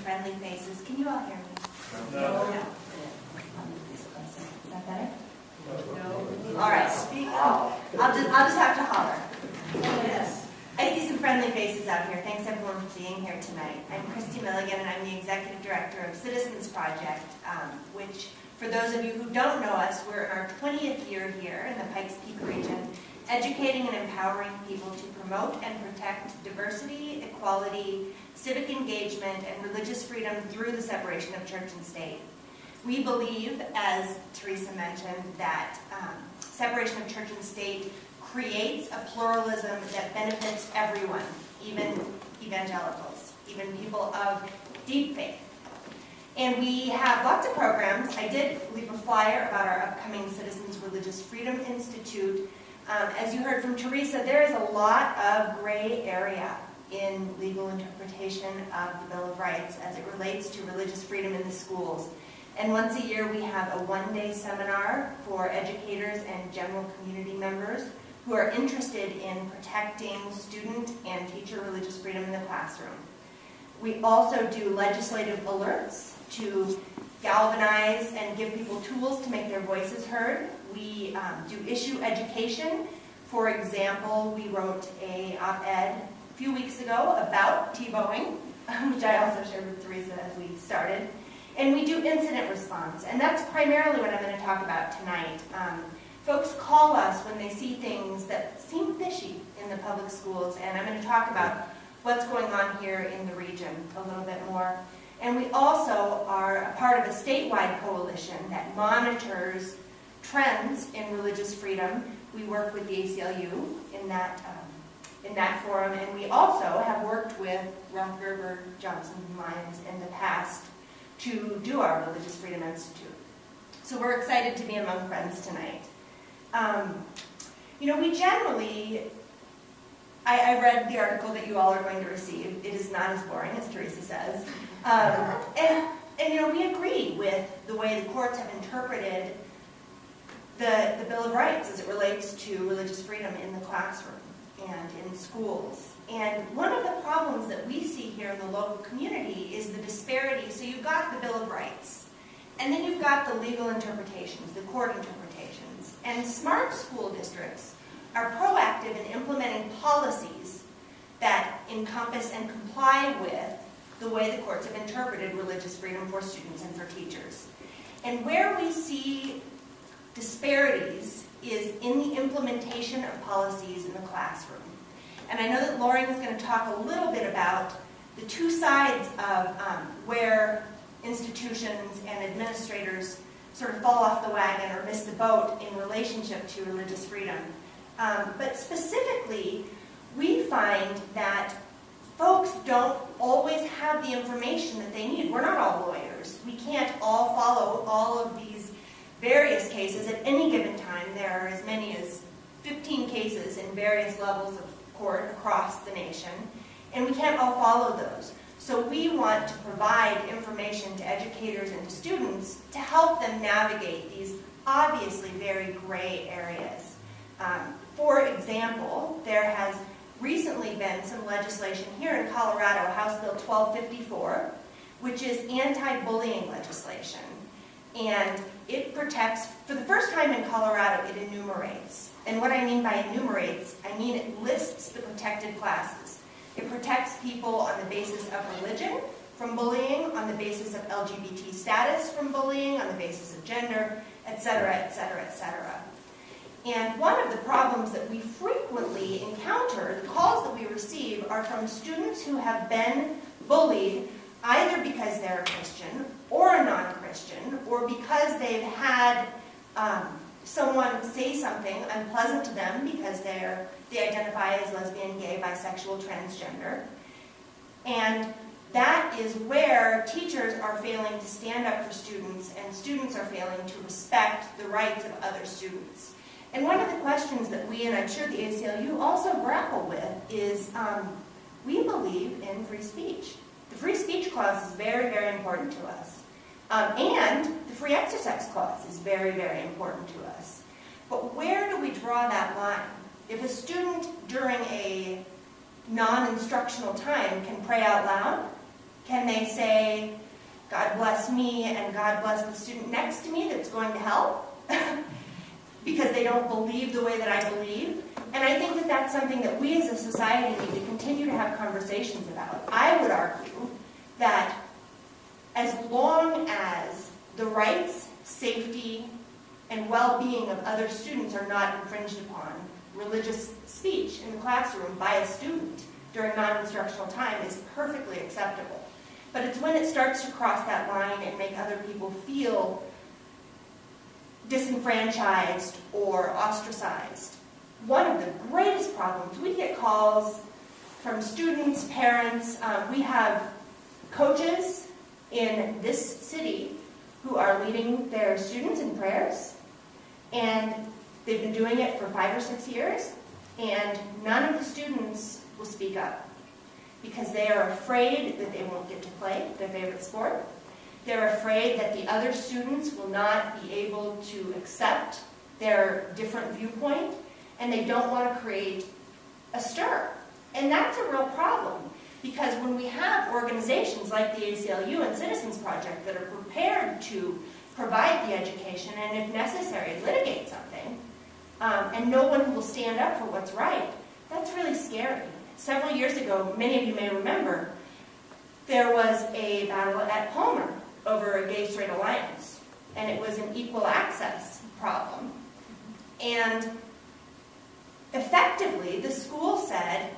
friendly faces. Can you all hear me? No. Is that better? No. All right. Speak up. I'll just have to holler. Yes. I see some friendly faces out here. Thanks everyone for being here tonight. I'm Kristy Milligan, and I'm the Executive Director of Citizens Project, which, for those of you who don't know us, we're in our 20th year here in the Pikes Peak region, educating and empowering people to promote and protect diversity, equality, civic engagement, and religious freedom through the separation of church and state. We believe, as Teresa mentioned, that separation of church and state creates a pluralism that benefits everyone, even evangelicals, even people of deep faith. And we have lots of programs. I did leave a flyer about our upcoming Citizens Religious Freedom Institute. As you heard from Teresa, there is a lot of gray area in legal interpretation of the Bill of Rights as it relates to religious freedom in the schools. And once a year we have a one-day seminar for educators and general community members who are interested in protecting student and teacher religious freedom in the classroom. We also do legislative alerts to galvanize and give people tools to make their voices heard. We do issue education. For example, we wrote an op-ed a few weeks ago about T-bowing, which I also shared with Teresa as we started. And we do incident response, and that's primarily what I'm going to talk about tonight. Folks call us when they see things that seem fishy in the public schools, and I'm going to talk about what's going on here in the region a little bit more. And we also are a part of a statewide coalition that monitors trends in religious freedom. We work with the ACLU in that forum, and we also have worked with Rothgerber, Johnson, and Lyons in the past to do our Religious Freedom Institute. So we're excited to be among friends tonight. We generally, I read the article that you all are going to receive. It is not as boring as Teresa says. And we agree with the way the courts have interpreted the Bill of Rights as it relates to religious freedom in the classroom and in schools. And one of the problems that we see here in the local community is the disparity. So you've got the Bill of Rights, and then you've got the legal interpretations, the court interpretations. And smart school districts are proactive in implementing policies that encompass and comply with the way the courts have interpreted religious freedom for students and for teachers. And where we see disparities is in the implementation of policies in the classroom. And I know that Lauren is going to talk a little bit about the two sides of where institutions and administrators sort of fall off the wagon or miss the boat in relationship to religious freedom. But specifically, we find that folks don't always have the information that they need. We're not all lawyers. We can't all follow all of these various cases at any given time. There are as many as 15 cases in various levels of court across the nation, and we can't all follow those. So we want to provide information to educators and to students to help them navigate these obviously very gray areas. For example, there has recently been some legislation here in Colorado, House Bill 1254, which is anti-bullying legislation. And it protects, for the first time in Colorado, it enumerates. And what I mean by enumerates, I mean it lists the protected classes. It protects people on the basis of religion from bullying, on the basis of LGBT status from bullying, on the basis of gender, etc., etc., etc. And one of the problems that we frequently encounter, the calls that we receive, are from students who have been bullied either because they're a Christian or a non-Christian, or because they've had someone say something unpleasant to them because they identify as lesbian, gay, bisexual, transgender. And that is where teachers are failing to stand up for students, and students are failing to respect the rights of other students. And one of the questions that we, and I'm sure the ACLU, also grapple with is we believe in free speech. The free speech clause is very, very important to us. And the free exercise clause is very, very important to us. But where do we draw that line? If a student during a non-instructional time can pray out loud, can they say, bless me and God bless the student next to me that's going to help because they don't believe the way that I believe. And I think that that's something that we as a society need to continue to have conversations about. I would argue that as long as the rights, safety, and well-being of other students are not infringed upon, religious speech in the classroom by a student during non-instructional time is perfectly acceptable. But it's when it starts to cross that line and make other people feel disenfranchised or ostracized. One of the greatest problems, we get calls from students, parents. We have coaches in this city who are leading their students in prayers, and they've been doing it for 5 or 6 years, and none of the students will speak up because they are afraid that they won't get to play their favorite sport. They're afraid that the other students will not be able to accept their different viewpoint, and they don't want to create a stir. And that's a real problem, because when we have organizations like the ACLU and Citizens Project that are prepared to provide the education and, if necessary, litigate something, and no one will stand up for what's right, that's really scary. Several years ago, many of you may remember, there was a battle at Palmer over a gay-straight alliance, and it was an equal access problem. And effectively, the school said,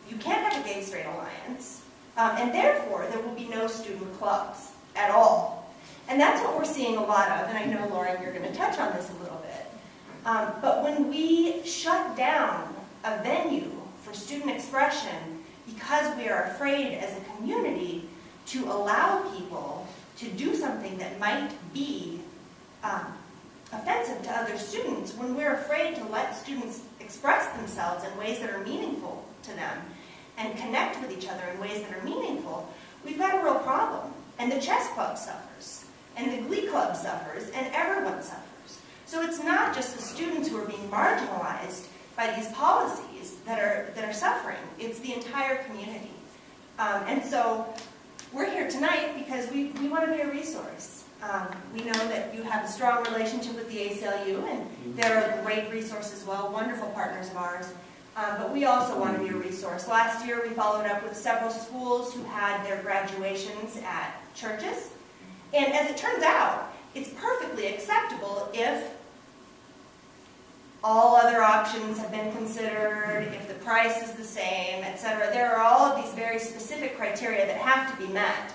you can't have a gay-straight alliance, and therefore there will be no student clubs at all. And that's what we're seeing a lot of, and I know, Lauren, you're going to touch on this a little bit. But when we shut down a venue for student expression because we are afraid as a community to allow people to do something that might be offensive to other students, when we're afraid to let students express themselves in ways that are meaningful to them and connect with each other in ways that are meaningful, we've got a real problem. And the chess club suffers, and the glee club suffers, and everyone suffers. So it's not just the students who are being marginalized by these policies that are suffering. It's the entire community. And so we're here tonight because we want to be a resource. We know that you have a strong relationship with the ACLU, and they're a great resource as well, wonderful partners of ours. But we also want to be a resource. Last year we followed up with several schools who had their graduations at churches. And as it turns out, it's perfectly acceptable if all other options have been considered, if the price is the same, etc. There are all of these very specific criteria that have to be met.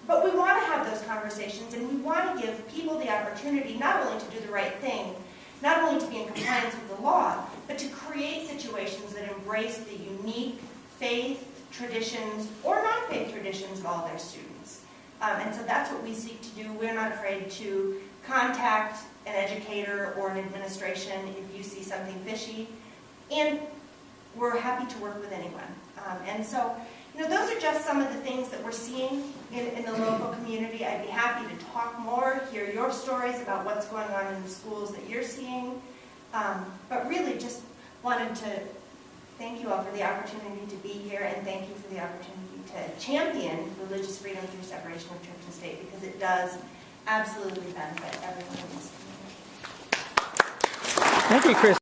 But we want to have those conversations, and we want to give people the opportunity not only to do the right thing, not only to be in compliance with the law, but to create situations that embrace the unique faith, traditions, or non-faith traditions of all their students. And so that's what we seek to do. We're not afraid to contact an educator or an administration if you see something fishy. And we're happy to work with anyone. And so, those are just some of the things that we're seeing in the local community. I'd be happy to talk more, hear your stories about what's going on in the schools that you're seeing. But really just wanted to thank you all for the opportunity to be here, and thank you for the opportunity to champion religious freedom through separation of church and state, because it does absolutely benefit everyone in this community. Thank you, Chris.